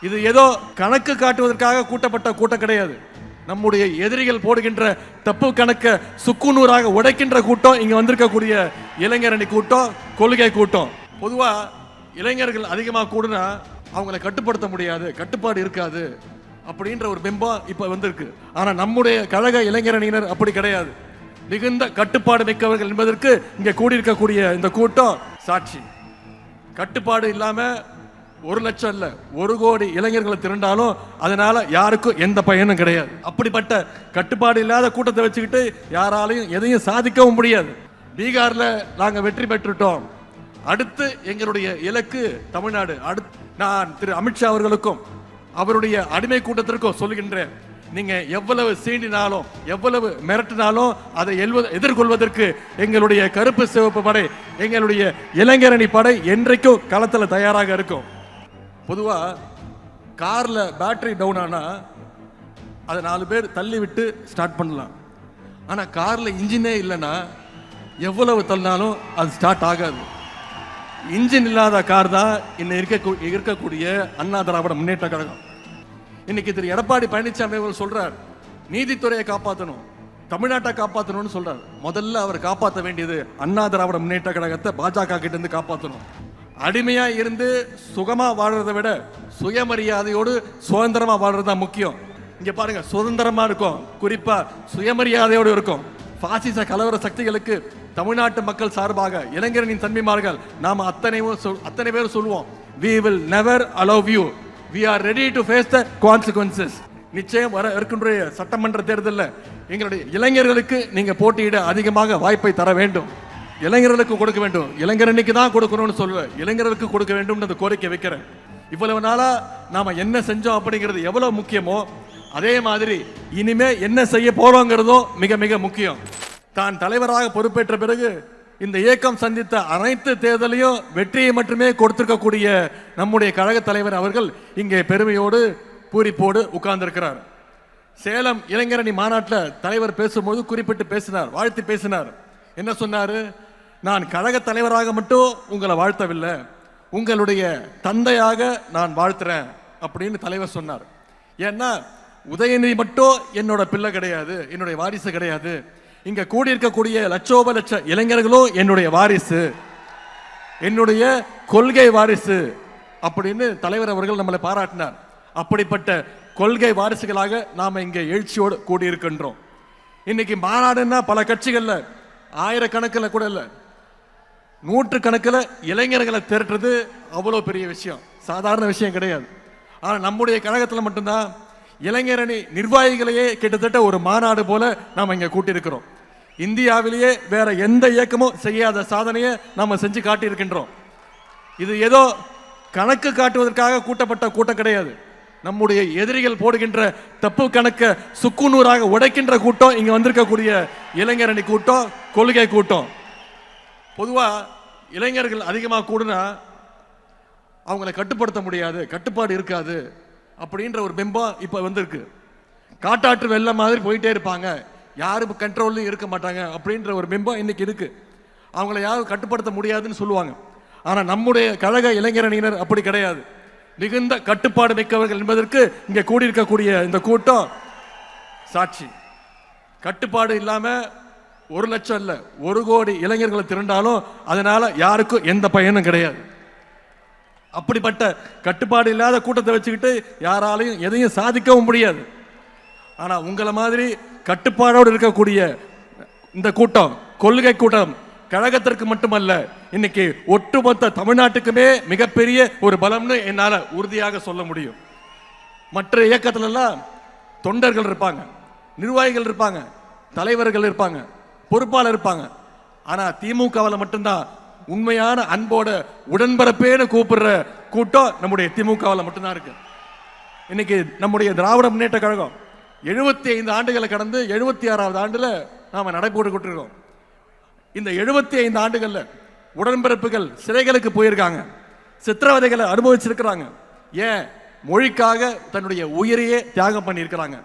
இது ஏதோ கணக்கு காட்டுவதற்காக கூட்டப்பட்ட கூட்டம் கிடையாது. நம்முடைய எதிரிகள் போடுகின்ற தப்பு கணக்க சுக்குநூறாக உடைக்கின்ற கூட்டம் இங்க வந்திருக்கக்கூடிய இளைஞரணி கூட்டம், கொள்கை கூட்டம். பொதுவா இளைஞர்கள் அதிகமாக கூடுனா அவங்களை கட்டுப்படுத்த முடியாது, கட்டுப்பாடு இருக்காது அப்படின்ற ஒரு பிம்பம் இப்ப வந்திருக்கு. ஆனா நம்முடைய கழக இளைஞரணியினர் அப்படி கிடையாது. மிகுந்த கட்டுப்பாடு மிக்கவர்கள் என்பதற்கு இங்க கூடியிருக்கக்கூடிய இந்த கூட்டம் சாட்சி. கட்டுப்பாடு இல்லாம 1 லட்சம் இல்ல 1 கோடி இளைஞர்களை திரண்டாலும் அதனால யாருக்கும் எந்த பயனும் கிடையாது. அப்படிப்பட்ட கட்டுப்பாடு இல்லாத கூட்டத்தை வச்சுக்கிட்டு யாராலையும் எதையும் சாதிக்கவும் முடியாது. பீகார்ல நாங்க வெற்றி பெற்றுட்டோம். அடுத்து எங்களுடைய இலக்கு தமிழ்நாடு. அடுத்து நான் திரு அமித்ஷா அவர்களுக்கும் அவருடைய அடிமை கூட்டத்திற்கும் சொல்லுகின்றேன், நீங்க எவ்வளவு சீண்டினாலும் எவ்வளவு மிரட்டினாலும் அதை எதிர்கொள்வதற்கு எங்களுடைய கருப்பு சிவப்பு படை, எங்களுடைய இளைஞரணி படை என்றைக்கும் களத்தில் தயாராக இருக்கும். பொதுவா கார்ல பேட்டரி டவுன் ஆனா அதை 4 பேர் தள்ளி விட்டு ஸ்டார்ட் பண்ணலாம். ஆனா கார்ல இன்ஜினே இல்லைன்னா எவ்வளவு தள்ளினாலும் அது ஸ்டார்ட் ஆகாது. இன்ஜின் இல்லாத கார் தான் இன்னும் இருக்கக்கூடிய அண்ணா திராவிட முன்னேற்ற கழகம். இன்னைக்கு திரு எடப்பாடி பழனிசாமி அவர் சொல்றார், நீதித்துறையை காப்பாற்றணும், தமிழ்நாட்டை காப்பாற்றணும்னு சொல்றார். முதல்ல அவர் காப்பாற்ற வேண்டியது அண்ணா திராவிட முன்னேற்ற கழகத்தை பாஜக கிட்ட இருந்து காப்பாற்றணும். அடிமையா இருந்து சுகமா வாழ்றதை விட சுயமரியாதையோடு சுதந்திரமா வாழ்றது தான் முக்கியம். இங்க பாருங்க, சுதந்திரமா இருக்கும், குறிப்பா சுயமரியாதையோடு இருக்கும். பாசிச கலவர சக்திகளுக்கு தமிழ்நாட்டு மக்கள் சார்பாக இளைஞரின் தன்மைமார்கள் நாம அத்தனை பேர் சொல்லுவோம், we will never allow you, we are ready to face the consequences. நிச்சயம் வர இருக்கின்ற சட்டமன்ற தேர்தலில் எங்களுடைய இளைஞர்களுக்கு நீங்க போட்டியிட அதிகமாக வாய்ப்பை தர வேண்டும். இளைஞர்களுக்கு கொடுக்க வேண்டும். இளைஞரணிக்கு தான் கொடுக்கணும்னு சொல்லுவேன், இளைஞர்களுக்கு கொடுக்க வேண்டும் அந்த கோரிக்கை வைக்கிறேன். இவ்வளவு நாளா நாம என்ன செஞ்சோம் அப்படிங்கிறது எவ்வளவு முக்கியமோ அதே மாதிரி இனிமே என்ன செய்ய போறோங்கிறதும் மிக மிக முக்கியம். தான் தலைவராக பொறுப்பேற்ற பிறகு இந்த இயக்கம் சந்தித்த அனைத்து தேர்தலையும் வெற்றியை மட்டுமே கொடுத்திருக்கக்கூடிய நம்முடைய கழக தலைவர் அவர்கள் இங்கே பெருமையோடு பூரிப்போடு உட்கார்ந்திருக்கிறார். சேலம் இளைஞரணி மாநாட்டில் தலைவர் பேசும்போது குறிப்பிட்டு பேசினார், வாழ்த்து பேசினார். என்ன சொன்னாரு? நான் கழக தலைவராக மட்டும் உங்களை வாழ்த்தவில்லை, உங்களுடைய தந்தையாக நான் வாழ்த்துறேன் அப்படின்னு தலைவர் சொன்னார். ஏன்னா உதயநிதி மட்டும் என்னோட பிள்ளை கிடையாது, என்னுடைய வாரிசு கிடையாது, இங்க கூடியிருக்கக்கூடிய லட்சோப லட்ச இளைஞர்களும் என்னுடைய வாரிசு, என்னுடைய கொள்கை வாரிசு அப்படின்னு தலைவர் அவர்கள் நம்மளை பாராட்டினார். அப்படிப்பட்ட கொள்கை வாரிசுகளாக நாம இங்க எழுச்சியோடு கூடியிருக்கின்றோம். இன்னைக்கு மாநாடுன்னா பல கட்சிகள்ல ஆயிரக்கணக்கில் கூட இல்லை, 100 கணக்கில் இளைஞர்களை திரட்டுறது அவ்வளோ பெரிய விஷயம், சாதாரண விஷயம் கிடையாது. ஆனா நம்முடைய கழகத்தில் மட்டும்தான் இளைஞரணி நிர்வாகிகளையே கிட்டத்தட்ட ஒரு மாநாடு போல நாம இங்க கூட்டியிருக்கிறோம். இந்தியாவிலேயே வேற எந்த இயக்கமும் செய்யாத சாதனையை நாம செஞ்சு காட்டியிருக்கின்றோம். இது ஏதோ கணக்கு காட்டுவதற்காக கூட்டப்பட்ட கூட்டம் கிடையாது. நம்முடைய எதிரிகள் போடுகின்ற தப்பு கணக்க சுக்குநூறாக உடைக்கின்ற கூட்டம் இங்க வந்திருக்கக்கூடிய இளைஞரணி கூட்டம், கொள்கை கூட்டம். பொதுவா இளைஞர்கள் அதிகமாக கூடுனா அவங்களை கட்டுப்படுத்த முடியாது, கட்டுப்பாடு இருக்காது அப்படின்ற ஒரு பிம்பம் இப்ப வந்திருக்கு. காட்டாற்று வெள்ளம் மாதிரி போயிட்டே இருப்பாங்க, யாரும் கண்ட்ரோல்லையும் இருக்க மாட்டாங்க அப்படின்ற ஒரு பிம்பம் இன்னைக்கு இருக்கு. அவங்கள யாரும் கட்டுப்படுத்த முடியாதுன்னு சொல்லுவாங்க. ஆனா நம்முடைய கழக இளைஞரணியினர் அப்படி கிடையாது. மிகுந்த கட்டுப்பாடு மிக்கவர்கள் என்பதற்கு இங்க கூடியிருக்கக்கூடிய இந்த கூட்டம் சாட்சி. கட்டுப்பாடு இல்லாம 1 லட்சம் இல்ல 1 கோடி இளைஞர்களை திரண்டாலும் அதனால யாருக்கும் எந்த பயனும் கிடையாது. அப்படிப்பட்ட கட்டுப்பாடு இல்லாத கூட்டத்தை வச்சுக்கிட்டு யாராலையும் எதையும் சாதிக்கவும் முடியாது. ஆனா உங்களை மாதிரி கட்டுப்பாடோடு இருக்கக்கூடிய இந்த கூட்டம், கொள்கை கூட்டம், கழகத்திற்கு மட்டுமல்ல இன்னைக்கு ஒட்டுமொத்த தமிழ்நாட்டுக்குமே மிகப்பெரிய ஒரு பலம்னு என்னால உறுதியாக சொல்ல முடியும். மற்ற இயக்கத்துல எல்லாம் தொண்டர்கள் இருப்பாங்க, நிர்வாகிகள் இருப்பாங்க, தலைவர்கள் இருப்பாங்க, பொறுப்பாளர் இருப்பாங்க. ஆனா திமுகவில் மட்டும்தான் உண்மையான அன்போட உடன்பரப்பேன்னு கூப்பிடுற கூட்டம் நம்முடைய திமுகவில் மட்டும்தான் இருக்கு. இன்னைக்கு நம்முடைய திராவிட முன்னேற்ற கழகம் 75 ஆண்டுகளை கடந்து 76வது ஆண்டுல நாம நடைபோட்டு இருக்கோம். இந்த 75 ஆண்டுகள்ல உடன்பிறப்புகள் சிறைகளுக்கு போயிருக்காங்க, சித்திரவதைகளை அனுபவிச்சிருக்கிறாங்க, ஏன் மொழிக்காக தன்னுடைய உயிரையே தியாகம் பண்ணி இருக்கிறாங்க.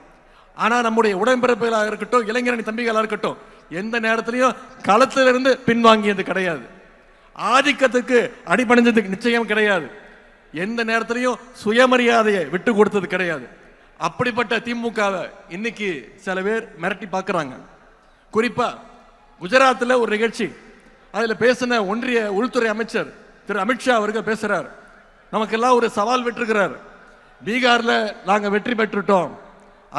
ஆனா நம்முடைய உடன்பிறப்புகளாக இருக்கட்டும், இளைஞரணி தம்பிகளாக இருக்கட்டும், எந்த நேரத்திலையும் களத்திலிருந்து பின்வாங்கியது கிடையாது, ஆதிக்கத்துக்கு அடிபணிஞ்சதுக்கு நிச்சயம் கிடையாது. எந்த நேரத்திலையும் சுயமரியாதையை விட்டு கொடுத்தது கிடையாது. அப்படிப்பட்ட திமுகவை இன்னைக்கு சில பேர் மிரட்டி பார்க்குறாங்க. குறிப்பா குஜராத்தில் ஒரு நிகழ்ச்சி, அதில் பேசின ஒன்றிய உள்துறை அமைச்சர் திரு அமித்ஷா அவர்கள் பேசுறார். நமக்கெல்லாம் ஒரு சவால் விட்டுருக்கிறார். பீகார்ல நாங்கள் வெற்றி பெற்றுட்டோம்,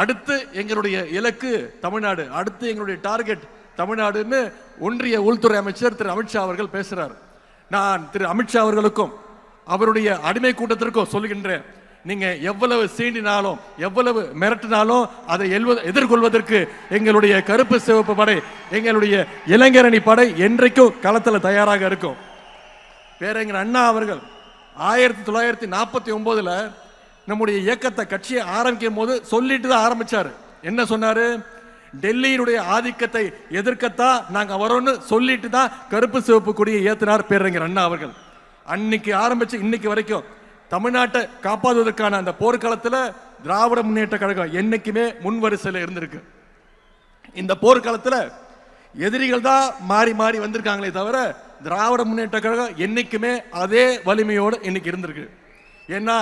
அடுத்து எங்களுடைய இலக்கு தமிழ்நாடு, அடுத்து எங்களுடைய டார்கெட் தமிழ்நாடுன்னு ஒன்றிய உள்துறை அமைச்சர் திரு அமித்ஷா அவர்கள் பேசுறார். நான் திரு அமித்ஷா அவர்களுக்கும் அவருடைய அடிமை கூட்டத்திற்கும் சொல்லுகின்றேன், நீங்க எவ்வளவு சீண்டினாலும் எவ்வளவு மிரட்டினாலும் அதை எதிர்கொள்வதற்கு எங்களுடைய கருப்பு சிவப்பு படை, எங்களுடைய இளைஞரணி படை என்றைக்கும் களத்தில் தயாராக இருக்கும். பேரறிஞர் அண்ணா அவர்கள் 1949 நம்முடைய இயக்கத்தை கட்சியை ஆரம்பிக்கும் போது சொல்லிட்டு தான் ஆரம்பிச்சாரு. என்ன சொன்னாரு? டெல்லியினுடைய ஆதிக்கத்தை எதிர்க்கத்தான் நாங்க வரோம்னு சொல்லிட்டு தான் கருப்பு சிவப்பு கொடியை ஏத்தினார் பேரறிஞர் அண்ணா அவர்கள். அன்னைக்கு ஆரம்பிச்சு இன்னைக்கு வரைக்கும் தமிழ்நாட்டை காப்பாற்றுவதற்கான அந்த போர்க்களத்தில் திராவிட முன்னேற்ற கழகம் என்னைக்குமே முன்வரிசையில் இருந்திருக்கு. இந்த போர்க்களத்தில் எதிரிகள் தான் மாறி மாறி வந்திருக்காங்களே தவிர திராவிட முன்னேற்ற கழகம் என்னைக்குமே அதே வலிமையோடு இன்னைக்கு இருந்திருக்கு. ஏன்னா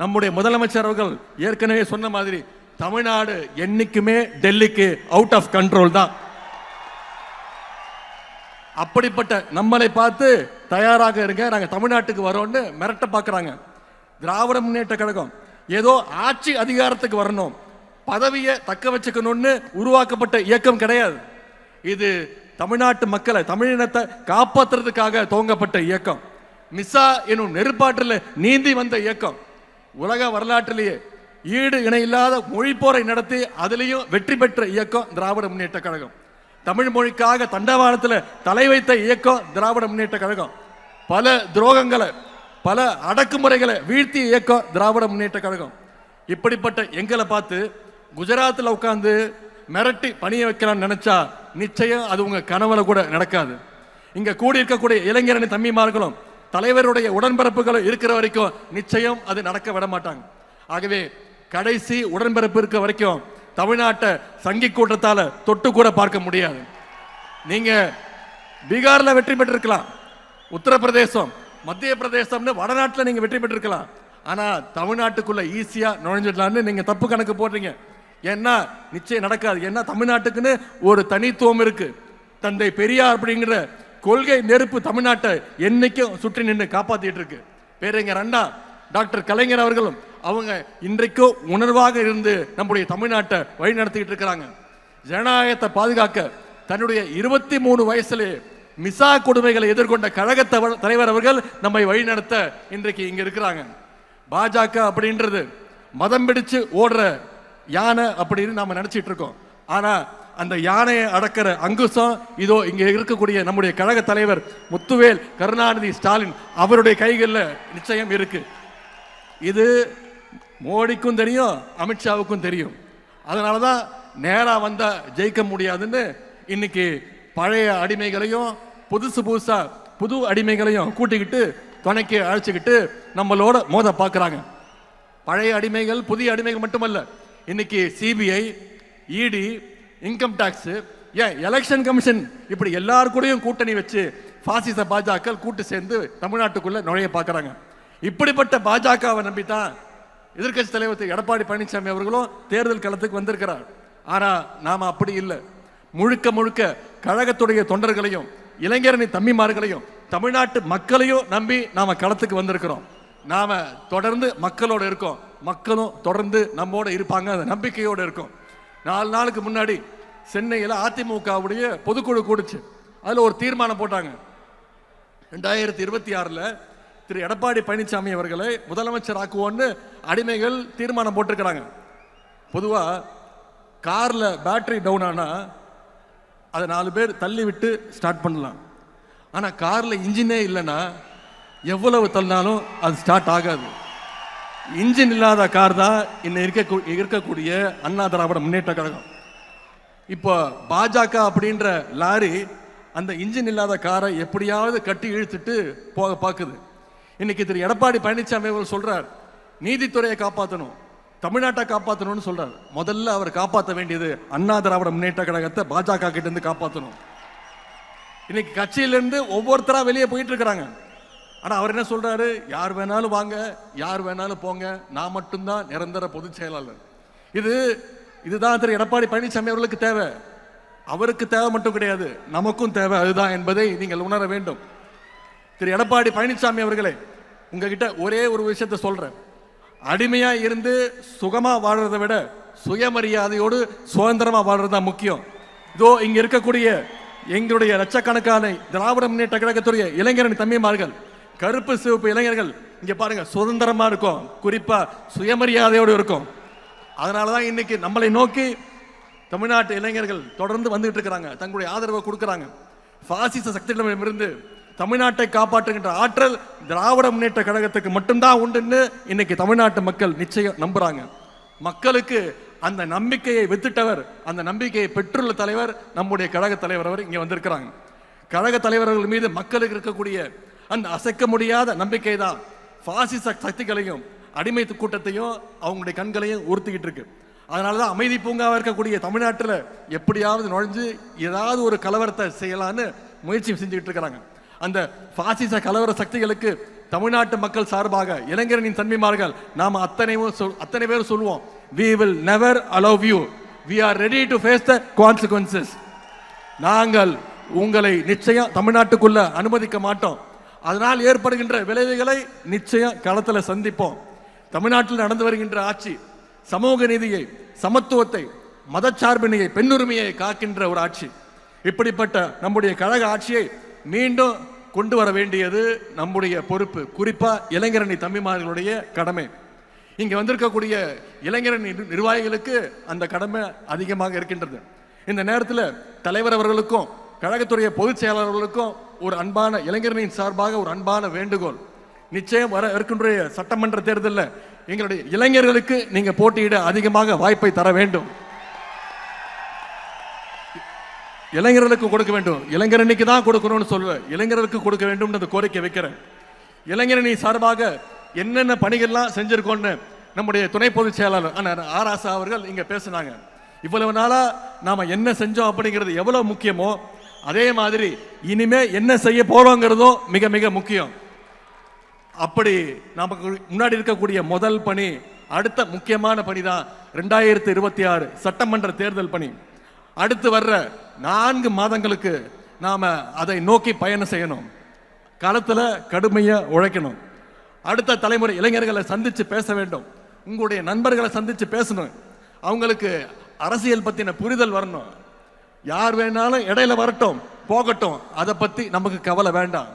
நம்முடைய முதலமைச்சர் அவர்கள் ஏற்கனவே சொன்ன மாதிரி தமிழ்நாடு என்னைக்குமே டெல்லிக்கு அவுட் ஆஃப் கண்ட்ரோல் தான். அப்படிப்பட்ட நம்மளை பார்த்து தயாராக இருங்க, நாங்கள் தமிழ்நாட்டுக்கு வரோம்னு மிரட்ட பார்க்குறாங்க. திராவிட முன்னேற்ற கழகம் ஏதோ ஆட்சி அதிகாரத்துக்கு வரணும், பதவியை தக்க வச்சுக்கணும்னு உருவாக்கப்பட்ட இயக்கம் கிடையாது. இது தமிழ்நாட்டு மக்களை, தமிழினத்தை காப்பாற்றுறதுக்காக துவங்கப்பட்ட இயக்கம். மிசா எனும் நெருப்பாற்றில் நீந்தி வந்த இயக்கம். உலக வரலாற்றிலேயே ஈடு இணையில்லாத மொழி போரை நடத்தி அதிலையும் வெற்றி பெற்ற இயக்கம் திராவிட முன்னேற்ற கழகம். தமிழ் மொழிக்காக தண்டவாளத்தில் தலை வைத்த இயக்கம் திராவிட முன்னேற்ற கழகம். பல துரோகங்களை, பல அடக்குமுறைகளை வீழ்த்திய இயக்கம் திராவிட முன்னேற்ற கழகம். இப்படிப்பட்ட எங்களை பார்த்து குஜராத்தில் உட்கார்ந்து மிரட்டி பணிய வைக்கலாம்னு நினைச்சா நிச்சயம் அது உங்க கனவுல கூட நடக்காது. இங்க கூடி இருக்கக்கூடிய இளைஞரணி தம்பிமார்களும் தலைவருடைய உடன்பிறப்புகளும் இருக்கிற வரைக்கும் நிச்சயம் அது நடக்க விட மாட்டாங்க. ஆகவே கடைசி உடன்பிறப்பு இருக்க வரைக்கும் தமிழ்நாட்டை சங்கி கூட்டத்தால தொட்டு கூட பார்க்க முடியாது. நீங்க பீகார்ல வெற்றி பெற்றிருக்கலாம், உத்தரப்பிரதேசம், மத்திய பிரதேசம்னு வடநாட்டில் நீங்க வெற்றி பெற்றிருக்கலாம். ஆனா தமிழ்நாட்டுக்குள்ள ஈஸியா நுழைஞ்சிடலான்னு நீங்க தப்பு கணக்கு போடுறீங்க. ஏன்னா நிச்சயம் நடக்காது. ஏன்னா தமிழ்நாட்டுக்குன்னு ஒரு தனித்துவம் இருக்கு. தந்தை பெரியார் அப்படிங்கிற கொள்கை நெருப்பு தமிழ்நாட்டை என்னைக்கும் சுற்றி நின்று காப்பாத்திட்டு இருக்கு. பேரறிஞர் அண்ணா, டாக்டர் கலைஞர் அவர்களும் அவங்க இன்றைக்கும் உணர்வாக இருந்து நம்முடைய தமிழ்நாட்டை வழி நடத்திட்டு இருக்கிறாங்க. ஜனநாயகத்தை பாதுகாக்க தன்னுடைய 23 வயசுலே மிசா கொடுமைகளை எதிர்கொண்ட கழக தலைவர் அவர்கள் நம்மை வழிநடத்த இன்றைக்கு இங்க இருக்கிறாங்க. பாஜக அப்படின்றது மதம் பிடிச்சு ஓடுற யானை அப்படின்னு நாம நினைச்சிட்டு இருக்கோம். ஆனா அந்த யானையை அடக்கிற அங்குசம் இதோ இங்க இருக்கக்கூடிய நம்முடைய கழக தலைவர் முத்துவேல் கருணாநிதி ஸ்டாலின் அவருடைய கைகளில் நிச்சயம் இருக்கு. இது மோடிக்கும் தெரியும், அமித்ஷாவுக்கும் தெரியும். அதனாலதான் நேரா வந்தா ஜெயிக்க முடியாதுன்னு இன்னைக்கு பழைய அடிமைகளையும் புதுசா புது அடிமைகளையும் கூட்டிக்கிட்டு துணைக்கு அழைச்சிக்கிட்டு நம்மளோட மோத பார்க்குறாங்க. பழைய அடிமைகள் புதிய அடிமைகள் மட்டுமல்ல, இன்னைக்கு சிபிஐ, இடி, இன்கம் டாக்ஸ், ஏன் எலெக்ஷன் கமிஷன், இப்படி எல்லாரு கூடயும் கூட்டணி வச்சு பாசிச பாஜக கூட்டு சேர்ந்து தமிழ்நாட்டுக்குள்ள நுழைய பார்க்குறாங்க. இப்படிப்பட்ட பாஜகவை நம்பித்தான் எதிர்கட்சி தலைவர் எடப்பாடி பழனிசாமி அவர்களும் தேர்தல் களத்துக்கு வந்திருக்கிறார். ஆனா நாம அப்படி இல்லை. முழுக்க முழுக்க கழகத்துடைய தொண்டர்களையும் இளைஞரணி தம்பிமார்களையும் தமிழ்நாட்டு மக்களையும் நம்பி நாம களத்துக்கு வந்திருக்கிறோம். நாம தொடர்ந்து மக்களோட இருக்கோம், மக்களும் தொடர்ந்து நம்மோட இருப்பாங்க, அந்த நம்பிக்கையோடு இருக்கும். 4 நாளுக்கு முன்னாடி சென்னையில் அதிமுகவுடைய பொதுக்குழு கூடுச்சு. அதுல ஒரு தீர்மானம் போட்டாங்க. 2026 திரு எடப்பாடி பழனிசாமி அவர்களை முதலமைச்சர் ஆக்குவோன்னு அடிமைகள் தீர்மானம் போட்டிருக்கிறாங்க. பொதுவா கார்ல பேட்டரி டவுன் ஆனா அதை 4 பேர் தள்ளி விட்டு ஸ்டார்ட் பண்ணலாம். ஆனா கார்ல இன்ஜினே இல்லைன்னா எவ்வளவு தள்ளினாலும் அது ஸ்டார்ட் ஆகாது. இன்ஜின் இல்லாத கார் தான் இன்னும் இருக்கக்கூடிய அண்ணா திராவிட முன்னேற்ற கழகம். இப்போ பாஜக அப்படின்ற லாரி அந்த இன்ஜின் இல்லாத காரை எப்படியாவது கட்டி இழுத்துட்டு போக பார்க்குது. இன்னைக்கு திரு எடப்பாடி பழனிசாமி அவர் சொல்றார், நீதித்துறையை காப்பாற்றணும், தமிழ்நாட்டை காப்பாற்றணும்னு சொல்றார். முதல்ல அவர் காப்பாற்ற வேண்டியது அண்ணா திராவிட முன்னேற்ற கழகத்தை பாஜக கிட்ட இருந்து காப்பாற்றணும். இன்னைக்கு கட்சியிலிருந்து ஒவ்வொருத்தரா வெளியே போயிட்டு இருக்கிறாங்க. ஆனா அவர் என்ன சொல்றாரு? யார் வேணாலும் வாங்க, யார் வேணாலும் போங்க, நான் மட்டும்தான் நிரந்தர பொதுச் செயலாளர். இதுதான் திரு எடப்பாடி பழனிசாமி அவர்களுக்கு தேவை. அவருக்கு தேவை மட்டும் கிடையாது, நமக்கும் தேவை அதுதான் என்பதை நீங்கள் உணர வேண்டும். திரு எடப்பாடி பழனிசாமி அவர்களே, உங்ககிட்ட ஒரே ஒரு விஷயத்தை சொல்றேன். அடிமையா இருந்து சுகமா வாழ்றதை விட சுயமரியாதையோடு சுதந்திரமா வாழ்றதுதான் முக்கியம். இதோ இங்க இருக்கக்கூடிய எங்களுடைய லட்சக்கணக்கான திராவிட முன்னேற்ற கழகத்துடைய இளைஞரணி தம்பிமார்கள், கருப்பு சிவப்பு இளைஞர்கள் இங்க பாருங்க, சுதந்திரமா இருக்கும், குறிப்பா சுயமரியாதையோடு இருக்கும். அதனாலதான் இன்னைக்கு நம்மளை நோக்கி தமிழ்நாட்டு இளைஞர்கள் தொடர்ந்து வந்துட்டு இருக்கிறாங்க, தங்களுடைய ஆதரவை கொடுக்கிறாங்க. பாசிச சக்திகளிடமிருந்து தமிழ்நாட்டை காப்பாற்றுகின்ற ஆற்றல் திராவிட முன்னேற்ற கழகத்துக்கு மட்டும்தான் உண்டுன்னு இன்னைக்கு தமிழ்நாட்டு மக்கள் நிச்சயம் நம்புறாங்க. மக்களுக்கு அந்த நம்பிக்கையை வித்துட்டவர், அந்த நம்பிக்கையை பெற்றுள்ள தலைவர் நம்முடைய கழக தலைவர் அவர் இங்க வந்திருக்கிறாங்க. கழக தலைவர்கள் மீது மக்களுக்கு இருக்கக்கூடிய அந்த அசைக்க முடியாத நம்பிக்கை தான் பாசிச சக்திகளையும் அடிமை கூட்டத்தையும் அவங்களுடைய கண்களையும் உறுத்திக்கிட்டு இருக்கு. அதனாலதான் அமைதி பூங்காவா இருக்கக்கூடிய தமிழ்நாட்டில் எப்படியாவது நுழைஞ்சு ஏதாவது ஒரு கலவரத்தை செய்யலான்னு முயற்சி செஞ்சுக்கிட்டு இருக்கிறாங்க. அந்த பாசிச கலவர சக்திகளுக்கு தமிழ்நாட்டு மக்கள் சார்பாக இளைஞரின் தன்மைமார்கள் நாம அத்தனை பேர் சொல்லுவோம், we will never allow you, we are ready to face the consequences. நாங்கள் உங்களை நிச்சயம் தமிழ்நாட்டுக்குள்ள அனுமதிக்க மாட்டோம். அதனால் ஏற்படுகின்ற விளைவுகளை நிச்சயம் களத்தில் சந்திப்போம். தமிழ்நாட்டில் நடந்து வருகின்ற ஆட்சி சமூக நீதியை, சமத்துவத்தை, மதச்சார்பினையை, பெண்ணுரிமையை காக்கின்ற ஒரு ஆட்சி. இப்படிப்பட்ட நம்முடைய கழக ஆட்சியை மீண்டும் கொண்டு வர வேண்டியது நம்முடைய பொறுப்பு, குறிப்பா இளைஞரணி தம்பிமார்களுடைய கடமை. இங்க வந்திருக்கக்கூடிய இளைஞரணி நிர்வாகிகளுக்கு அந்த கடமை அதிகமாக இருக்கின்றது. இந்த நேரத்தில் தலைவர் அவர்களுக்கும் கழகத்துடைய பொதுச் செயலாளர்களுக்கும் ஒரு அன்பான இளைஞர்களின் சார்பாக ஒரு அன்பான வேண்டுகோள். நிச்சயம் வர இருக்கின்ற சட்டமன்ற தேர்தலில் எங்களுடைய இளைஞர்களுக்கு நீங்க போட்டியிட அதிகமாக வாய்ப்பை தர வேண்டும். இளைஞர்களுக்கு கொடுக்க வேண்டும், இளைஞரணிக்கு தான் கொடுக்கணும்னு சொல்லுவேன், இளைஞர்களுக்கு கொடுக்க வேண்டும் அந்த கோரிக்கை வைக்கிறேன். இளைஞரணி சார்பாக என்னென்ன பணிகள்லாம் செஞ்சிருக்கோன்னு நம்முடைய துணை பொதுச் செயலாளர் ஆர் ஆசா அவர்கள் இங்க பேசினாங்க. இவ்வளவு நாளா நாம என்ன செஞ்சோம் அப்படிங்கிறது எவ்வளவு முக்கியமோ அதே மாதிரி இனிமே என்ன செய்ய போறோங்கிறதும் மிக மிக முக்கியம். அப்படி நமக்கு முன்னாடி இருக்கக்கூடிய முதல் பணி, அடுத்த முக்கியமான பணி தான் 2026 சட்டமன்ற தேர்தல் பணி. அடுத்து வர்ற 4 மாதங்களுக்கு நாம அதை நோக்கி பயணம் செய்யணும், களத்துல கடுமையா உழைக்கணும். அடுத்த தலைமுறை இளைஞர்களை சந்திச்சு பேச வேண்டும், உங்களுடைய நண்பர்களை சந்திச்சு பேசணும், அவங்களுக்கு அரசியல் பத்தின புரிதல் வரணும். யார் வேணாலும் இடையில வரட்டும் போகட்டும், அதை பத்தி நமக்கு கவலை வேண்டாம்.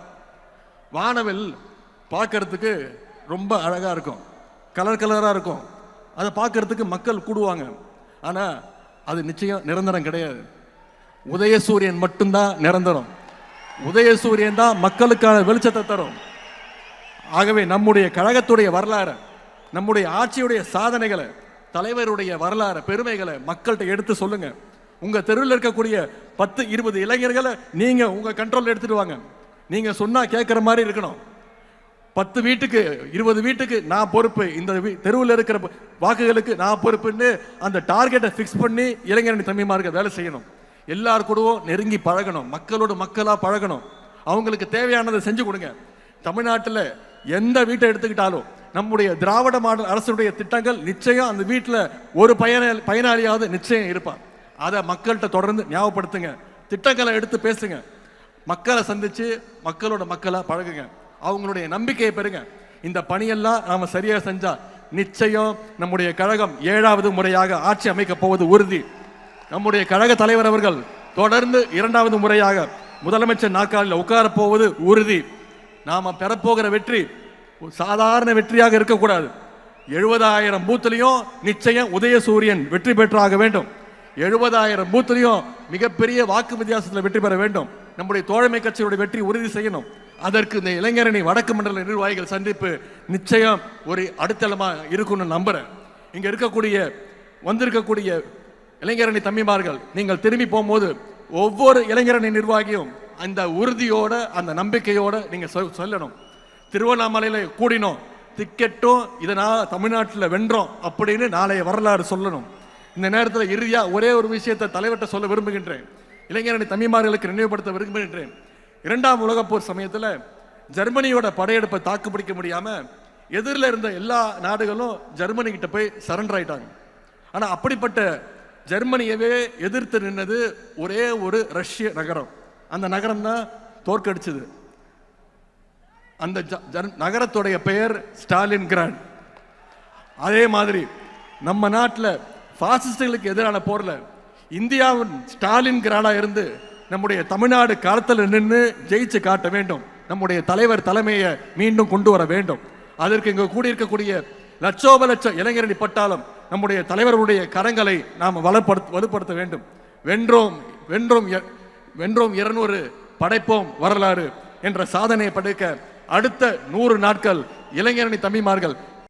வானவில் பார்க்கறதுக்கு ரொம்ப அழகா இருக்கும், கலர் கலரா இருக்கும், அதை பார்க்கறதுக்கு மக்கள் கூடுவாங்க. ஆனா அது நிச்சயம் நிரந்தரம் கிடையாது. உதயசூரியன் மட்டும்தான் நிரந்தரம். உதயசூரியன் தான் மக்களுக்கான வெளிச்சத்தை தரும். ஆகவே நம்முடைய கழகத்துடைய வரலாறு, நம்முடைய ஆட்சியுடைய சாதனைகளை, தலைவருடைய வரலாறு, பெருமைகளை மக்கள்கிட்ட எடுத்து சொல்லுங்க. உங்க தெருவில் இருக்கக்கூடிய 10-20 இளைஞர்களை நீங்க உங்க கண்ட்ரோல் எடுத்துட்டு வாங்க. நீங்க சொன்னா கேட்கிற மாதிரி இருக்கணும். 10 வீட்டுக்கு 20 வீட்டுக்கு நான் பொறுப்பு, இந்த தெருவில் இருக்கிற வாக்குகளுக்கு நான் பொறுப்புன்னு அந்த டார்கெட்டை ஃபிக்ஸ் பண்ணி இளைஞரணி தம்பிமார்கள் வேலை செய்யணும். எல்லார் கூடவும் நெருங்கி பழகணும், மக்களோடு மக்களா பழகணும், அவங்களுக்கு தேவையானதை செஞ்சு கொடுங்க. தமிழ்நாட்டில் எந்த வீட்டை எடுத்துக்கிட்டாலும் நம்முடைய திராவிட மாடல் அரசுடைய திட்டங்கள் நிச்சயம் அந்த வீட்டில் ஒரு பயனாளியாவது நிச்சயம் இருப்பான். அதை மக்கள்கிட்ட தொடர்ந்து ஞாபகப்படுத்துங்க, திட்டங்களை எடுத்து பேசுங்க, மக்களை சந்திச்சு மக்களோட மக்களா பழகுங்க, அவங்களுடைய நம்பிக்கையை பெறுங்க. இந்த பணியெல்லாம் நாம சரியா செஞ்சா நிச்சயம் நம்முடைய கழகம் 7வது முறையாக ஆட்சி அமைக்க போவது உறுதி. நம்முடைய கழக தலைவர் அவர்கள் தொடர்ந்து 2வது முறையாக முதலமைச்சர் நாற்காலில் உட்கார போவது உறுதி. நாம பெறப்போகிற வெற்றி சாதாரண வெற்றியாக இருக்கக்கூடாது. 70,000 பூத்திலையும் நிச்சயம் உதயசூரியன் வெற்றி பெற்றாக வேண்டும். 70,000 பூத்திலையும் மிகப்பெரிய வாக்கு வித்தியாசத்தில் வெற்றி பெற வேண்டும். நம்முடைய தோழமை கட்சியுடைய வெற்றி உறுதி செய்யணும். அதற்கு இந்த இளைஞரணி வடக்கு மண்டல நிர்வாகிகள் சந்திப்பு நிச்சயம் ஒரு அடித்தளமா இருக்கும்னு நம்புறேன். இங்க இருக்கக்கூடிய வந்திருக்கக்கூடிய இளைஞரணி தம்பிமார்கள் நீங்கள் திரும்பி போகும்போது ஒவ்வொரு இளைஞரணி நிர்வாகியும் அந்த உறுதியோட அந்த நம்பிக்கையோட நீங்க சொல்லணும், திருவண்ணாமலையில கூடினோம், டிக்கெட்டும் இதனால் தமிழ்நாட்டில் வென்றோம் அப்படின்னு நாளைய வரலாறு சொல்லணும். இந்த நேரத்தில் இறுதியா ஒரே ஒரு விஷயத்தை தலைவர்கிட்ட சொல்ல விரும்புகின்றேன், இளைஞரணி தம்பிமார்களுக்கு நினைவுபடுத்த விரும்புகின்றேன். 2ஆம் உலகப் போர் சமயத்தில் ஜெர்மனியோட படையெடுப்பை தாக்கு பிடிக்க முடியாம எதிரில் இருந்த எல்லா நாடுகளும் ஜெர்மனி கிட்ட போய் சரண்டர் ஆயிட்டாங்க. ஆனா அப்படிப்பட்ட ஜெர்மனியவே எதிர்த்து நின்னது ஒரே ஒரு ரஷ்ய நகரம். அந்த நகரம் தான் தோற்கடிச்சது. அந்த நகரத்துடைய பெயர் ஸ்டாலின் கிராட். அதே மாதிரி நம்ம நாட்டில் பாசிஸ்டுகளுக்கு எதிரான போர்ல இந்தியாவின் ஸ்டாலின் கிராடா இருந்து நம்முடைய தமிழ்நாடு காலத்தில் நின்று ஜெயிச்சு காட்ட வேண்டும். நம்முடைய தலைவர் தலைமையை மீண்டும் கொண்டு வர வேண்டும். அதற்கு இங்கு கூடியிருக்கக்கூடிய லட்சோப லட்சம் இளைஞரணி பட்டாளம் நம்முடைய தலைவர்களுடைய கரங்களை நாம் வலுப்படுத்த வேண்டும். வென்றோம் வென்றோம் வென்றோம் 200 படைப்போம் வரலாறு என்ற சாதனையை படைக்க அடுத்த 100 நாட்கள் இளைஞரணி தம்பிமார்கள்